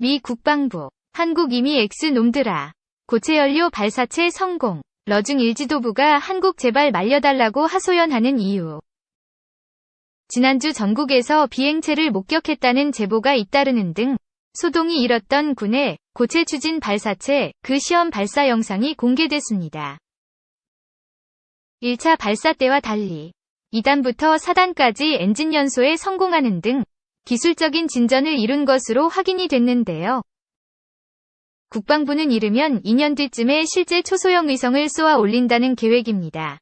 미 국방부, 한국 이미 엑스놈들아. 고체연료 발사체 성공. 러중 일지도부가 한국 제발 말려달라고 하소연하는 이유. 지난주 전국에서 비행체를 목격했다는 제보가 잇따르는 등 소동이 일었던 군의 고체 추진 발사체 그 시험 발사 영상이 공개됐습니다. 1차 발사 때와 달리 2단부터 4단까지 엔진 연소에 성공하는 등 기술적인 진전을 이룬 것으로 확인이 됐는데요. 국방부는 이르면 2년 뒤쯤에 실제 초소형 위성을 쏘아 올린다는 계획입니다.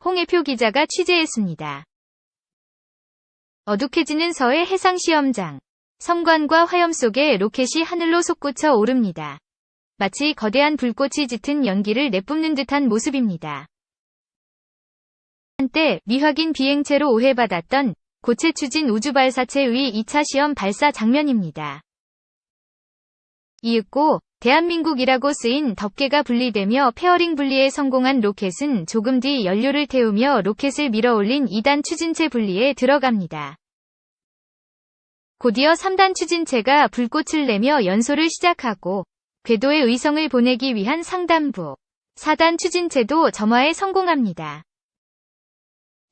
홍혜표 기자가 취재했습니다. 어둑해지는 서해 해상시험장. 섬관과 화염 속에 로켓이 하늘로 솟구쳐 오릅니다. 마치 거대한 불꽃이 짙은 연기를 내뿜는 듯한 모습입니다. 한때 미확인 비행체로 오해받았던 고체 추진 우주발사체의 2차 시험 발사 장면입니다. 이윽고 대한민국이라고 쓰인 덮개가 분리되며 페어링 분리에 성공한 로켓은 조금 뒤 연료를 태우며 로켓을 밀어올린 2단 추진체 분리에 들어갑니다. 곧이어 3단 추진체가 불꽃을 내며 연소를 시작하고 궤도에 의성을 보내기 위한 상단부 4단 추진체도 점화에 성공합니다.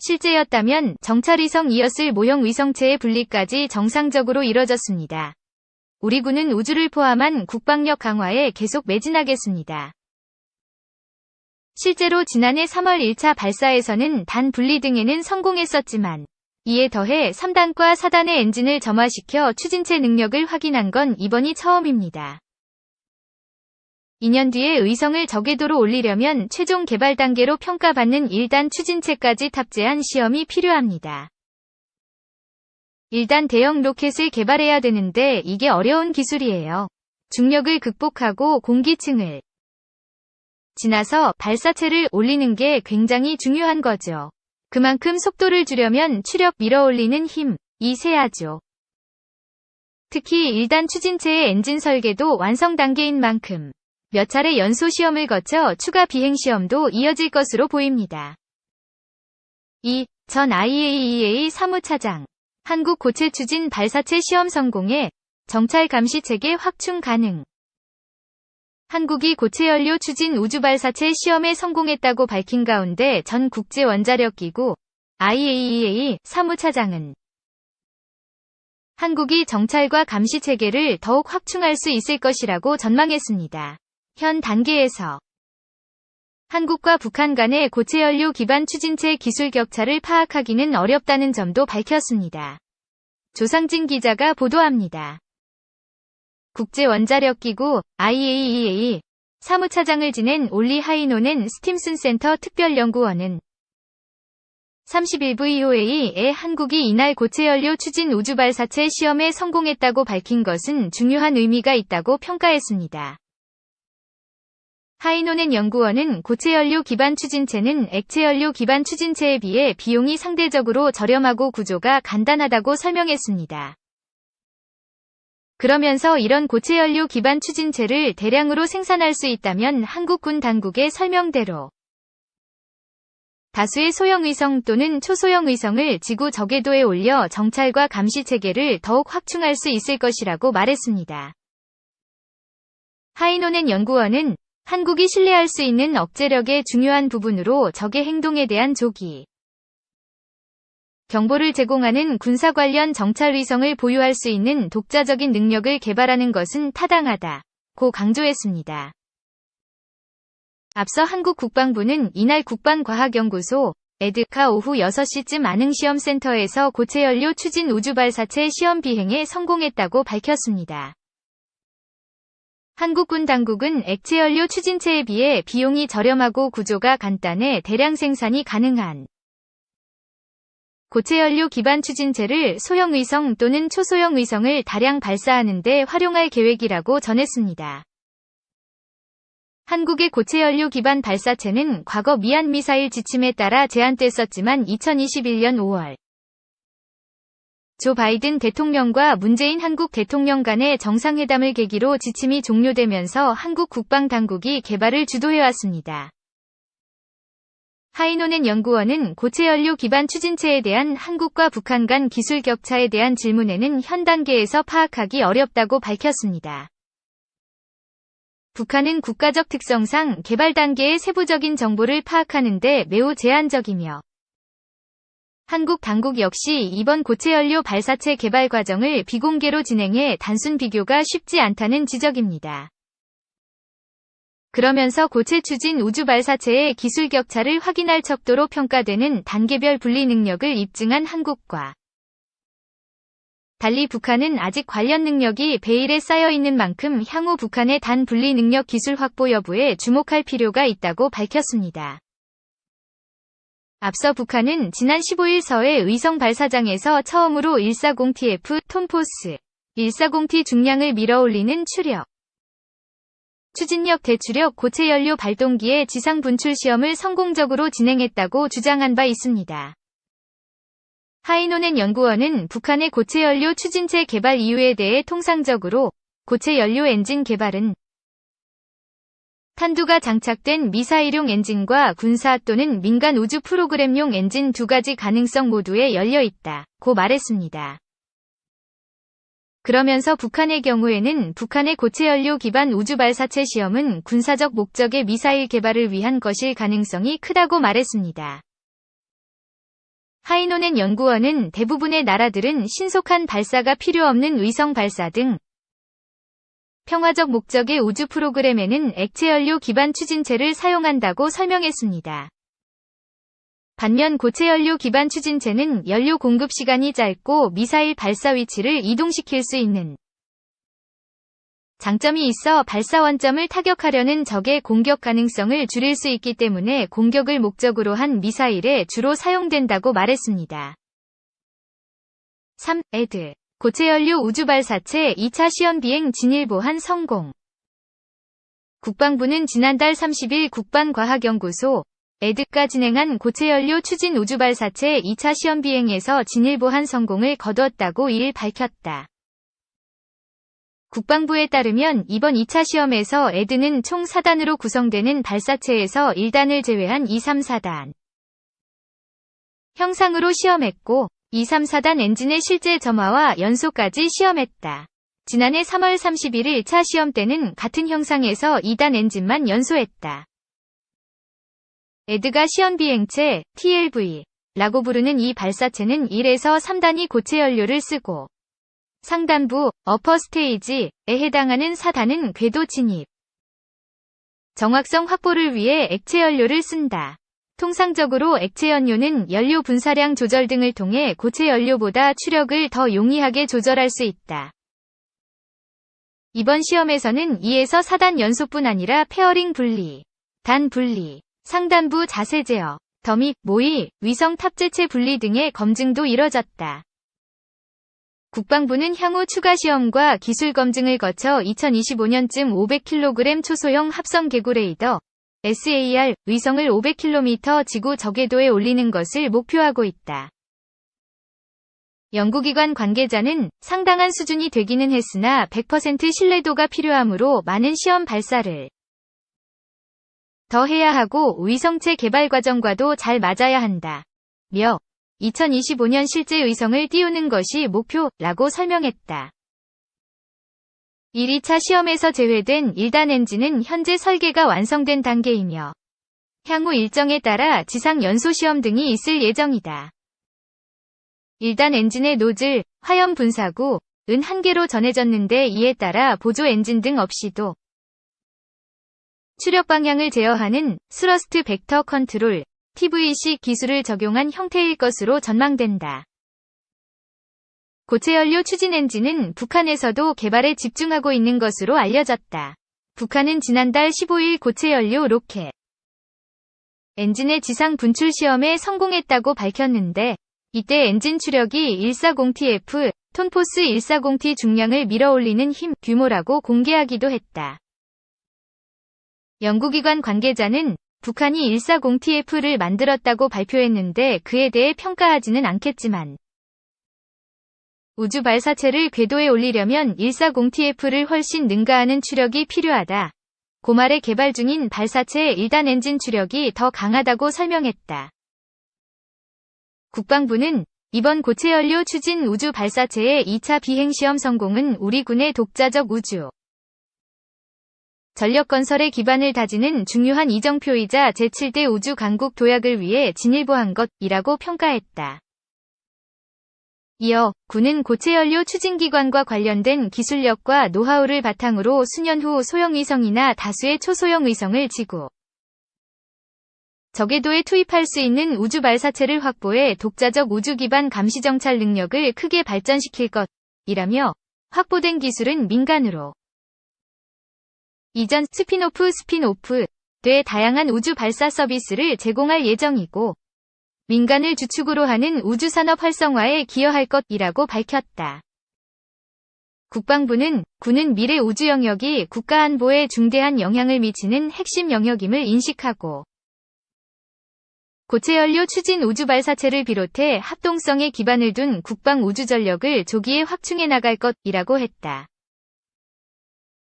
실제였다면 정찰위성이었을 모형 위성체의 분리까지 정상적으로 이뤄졌습니다. 우리 군은 우주를 포함한 국방력 강화에 계속 매진하겠습니다. 실제로 지난해 3월 1차 발사에서는 단 분리 등에는 성공했었지만 이에 더해 3단과 4단의 엔진을 점화시켜 추진체 능력을 확인한 건 이번이 처음입니다. 2년 뒤에 의성을 저궤도로 올리려면 최종 개발 단계로 평가받는 1단 추진체까지 탑재한 시험이 필요합니다. 1단 대형 로켓을 개발해야 되는데 이게 어려운 기술이에요. 중력을 극복하고 공기층을 지나서 발사체를 올리는 게 굉장히 중요한 거죠. 그만큼 속도를 주려면 추력 밀어올리는 힘이 세야죠. 특히 1단 추진체의 엔진 설계도 완성 단계인 만큼 몇 차례 연소 시험을 거쳐 추가 비행 시험도 이어질 것으로 보입니다. 전 IAEA 사무차장. 한국 고체 추진 발사체 시험 성공에 정찰 감시 체계 확충 가능. 한국이 고체연료 추진 우주발사체 시험에 성공했다고 밝힌 가운데 전 국제원자력기구 IAEA 사무차장은 한국이 정찰과 감시 체계를 더욱 확충할 수 있을 것이라고 전망했습니다. 현 단계에서 한국과 북한 간의 고체연료 기반 추진체 기술 격차를 파악하기는 어렵다는 점도 밝혔습니다. 조상진 기자가 보도합니다. 국제원자력기구 IAEA 사무차장을 지낸 올리 하이노넨 스팀슨 센터 특별연구원은 31VOA에 한국이 이날 고체연료 추진 우주발사체 시험에 성공했다고 밝힌 것은 중요한 의미가 있다고 평가했습니다. 하이노넨 연구원은 고체연료 기반 추진체는 액체연료 기반 추진체에 비해 비용이 상대적으로 저렴하고 구조가 간단하다고 설명했습니다. 그러면서 이런 고체연료 기반 추진체를 대량으로 생산할 수 있다면 한국군 당국의 설명대로 다수의 소형 위성 또는 초소형 위성을 지구 저궤도에 올려 정찰과 감시 체계를 더욱 확충할 수 있을 것이라고 말했습니다. 하이노넨 연구원은 한국이 신뢰할 수 있는 억제력의 중요한 부분으로 적의 행동에 대한 조기 경보를 제공하는 군사 관련 정찰 위성을 보유할 수 있는 독자적인 능력을 개발하는 것은 타당하다고 강조했습니다. 앞서 한국 국방부는 이날 국방과학연구소 에드카 오후 6시쯤 안흥시험센터에서 고체연료 추진 우주발사체 시험 비행에 성공했다고 밝혔습니다. 한국군 당국은 액체연료 추진체에 비해 비용이 저렴하고 구조가 간단해 대량 생산이 가능한 고체연료 기반 추진체를 소형 위성 또는 초소형 위성을 다량 발사하는 데 활용할 계획이라고 전했습니다. 한국의 고체연료 기반 발사체는 과거 미한 미사일 지침에 따라 제한됐었지만 2021년 5월 조 바이든 대통령과 문재인 한국 대통령 간의 정상회담을 계기로 지침이 종료되면서 한국 국방당국이 개발을 주도해왔습니다. 하이노넨 연구원은 고체 연료 기반 추진체에 대한 한국과 북한 간 기술 격차에 대한 질문에는 현 단계에서 파악하기 어렵다고 밝혔습니다. 북한은 국가적 특성상 개발 단계의 세부적인 정보를 파악하는 데 매우 제한적이며 한국 당국 역시 이번 고체 연료 발사체 개발 과정을 비공개로 진행해 단순 비교가 쉽지 않다는 지적입니다. 그러면서 고체 추진 우주 발사체의 기술 격차를 확인할 척도로 평가되는 단계별 분리 능력을 입증한 한국과 달리 북한은 아직 관련 능력이 베일에 쌓여 있는 만큼 향후 북한의 단 분리 능력 기술 확보 여부에 주목할 필요가 있다고 밝혔습니다. 앞서 북한은 지난 15일 서해 의성 발사장에서 처음으로 140TF 톰포스 140T 중량을 밀어올리는 추력 추진력 대추력 고체 연료 발동기의 지상 분출 시험을 성공적으로 진행했다고 주장한 바 있습니다. 하이노넨 연구원은 북한의 고체 연료 추진체 개발 이유에 대해 통상적으로 고체 연료 엔진 개발은 탄두가 장착된 미사일용 엔진과 군사 또는 민간 우주 프로그램용 엔진 두 가지 가능성 모두에 열려 있다고 말했습니다. 그러면서 북한의 경우에는 북한의 고체 연료 기반 우주 발사체 시험은 군사적 목적의 미사일 개발을 위한 것일 가능성이 크다고 말했습니다. 하이노넨 연구원은 대부분의 나라들은 신속한 발사가 필요 없는 위성 발사 등 평화적 목적의 우주 프로그램에는 액체 연료 기반 추진체를 사용한다고 설명했습니다. 반면 고체 연료 기반 추진체는 연료 공급 시간이 짧고 미사일 발사 위치를 이동시킬 수 있는 장점이 있어 발사 원점을 타격하려는 적의 공격 가능성을 줄일 수 있기 때문에 공격을 목적으로 한 미사일에 주로 사용된다고 말했습니다. 3. 에드. 고체 연료 우주 발사체 2차 시험 비행 진일보한 성공. 국방부는 지난달 30일 국방과학연구소 에드가 진행한 고체 연료 추진 우주 발사체 2차 시험 비행에서 진일보한 성공을 거두었다고 2일 밝혔다. 국방부에 따르면 이번 2차 시험에서 에드는 총 4단으로 구성되는 발사체에서 1단을 제외한 2, 3, 4단 형상으로 시험했고 2, 3, 4단 엔진의 실제 점화와 연소까지 시험했다. 지난해 3월 31일 1차 시험 때는 같은 형상에서 2단 엔진만 연소했다. 에드가 시험 비행체 TLV라고 부르는 이 발사체는 1에서 3단이 고체 연료를 쓰고 상단부 어퍼 스테이지에 해당하는 4단은 궤도 진입 정확성 확보를 위해 액체 연료를 쓴다. 통상적으로 액체 연료는 연료 분사량 조절 등을 통해 고체 연료보다 추력을 더 용이하게 조절할 수 있다. 이번 시험에서는 2에서 4단 연소뿐 아니라 페어링 분리, 단 분리, 상단부 자세 제어, 더미, 모의, 위성 탑재체 분리 등의 검증도 이뤄졌다. 국방부는 향후 추가 시험과 기술 검증을 거쳐 2025년쯤 500kg 초소형 합성 개구 레이더 SAR 위성을 500km 지구 저궤도에 올리는 것을 목표하고 있다. 연구기관 관계자는 상당한 수준이 되기는 했으나 100% 신뢰도가 필요하므로 많은 시험 발사를 더 해야 하고 위성체 개발 과정과도 잘 맞아야 한다. 며 2025년 실제 위성을 띄우는 것이 목표라고 설명했다. 1, 2차 시험에서 제외된 1단 엔진은 현재 설계가 완성된 단계이며 향후 일정에 따라 지상 연소 시험 등이 있을 예정이다. 1단 엔진의 노즐, 화염 분사구, 은 1개로 전해졌는데 이에 따라 보조 엔진 등 없이도 추력 방향을 제어하는 스러스트 벡터 컨트롤 TVC 기술을 적용한 형태일 것으로 전망된다. 고체 연료 추진 엔진은 북한에서도 개발에 집중하고 있는 것으로 알려졌다. 북한은 지난달 15일 고체 연료 로켓 엔진의 지상 분출 시험에 성공했다고 밝혔는데 이때 엔진 추력이 140TF 톤포스 140T 중량을 밀어올리는 힘 규모라고 공개하기도 했다. 연구기관 관계자는 북한이 140TF를 만들었다고 발표했는데 그에 대해 평가하지는 않겠지만 우주 발사체를 궤도에 올리려면 140TF를 훨씬 능가하는 추력이 필요하다 고말에 개발 중인 발사체 1단 엔진 추력이 더 강하다고 설명했다. 국방부는 이번 고체연료 추진 우주 발사체의 2차 비행시험 성공은 우리 군의 독자적 우주 전력 건설의 기반을 다지는 중요한 이정표이자 제7대 우주 강국 도약을 위해 진일보한 것이라고 평가했다. 이어 군은 고체연료 추진기관과 관련된 기술력과 노하우를 바탕으로 수년 후 소형위성이나 다수의 초소형 위성을 지구 저궤도에 투입할 수 있는 우주 발사체를 확보해 독자적 우주 기반 감시 정찰 능력을 크게 발전시킬 것이라며 확보된 기술은 민간으로 이전 스핀오프 돼 다양한 우주 발사 서비스를 제공할 예정이고 민간을 주축으로 하는 우주산업 활성화에 기여할 것이라고 밝혔다. 국방부는 군은 미래 우주 영역이 국가안보에 중대한 영향을 미치는 핵심 영역임을 인식하고 고체연료 추진 우주 발사체를 비롯해 합동성에 기반을 둔 국방 우주 전력을 조기에 확충해 나갈 것이라고 했다.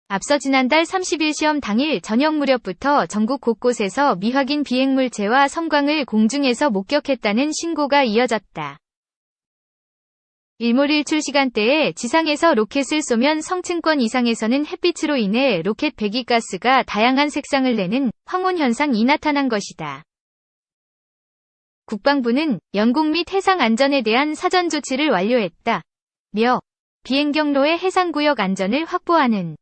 앞서 지난달 30일 시험 당일 저녁 무렵부터 전국 곳곳에서 미확인 비행물체와 섬광을 공중에서 목격했다는 신고가 이어졌다. 일몰일출 시간대에 지상에서 로켓을 쏘면 성층권 이상에서는 햇빛으로 인해 로켓 배기가스가 다양한 색상을 내는 황혼 현상이 나타난 것이다. 국방부는 영공 및 해상 안전에 대한 사전 조치를 완료했다. 며 비행 경로의 해상구역 안전을 확보하는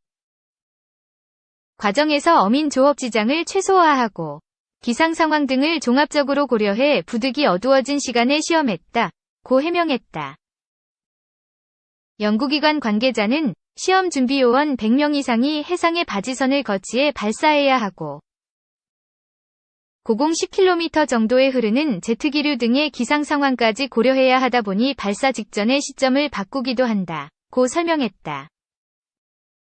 과정에서 어민 조업 지장을 최소화하고 기상 상황 등을 종합적으로 고려해 부득이 어두워진 시간에 시험했다. 고 해명했다. 연구기관 관계자는 시험 준비 요원 100명 이상이 해상의 바지선을 거치해 발사해야 하고 고공 10km 정도에 흐르는 제트기류 등의 기상 상황까지 고려해야 하다 보니 발사 직전에 시점을 바꾸기도 한다. 고 설명했다.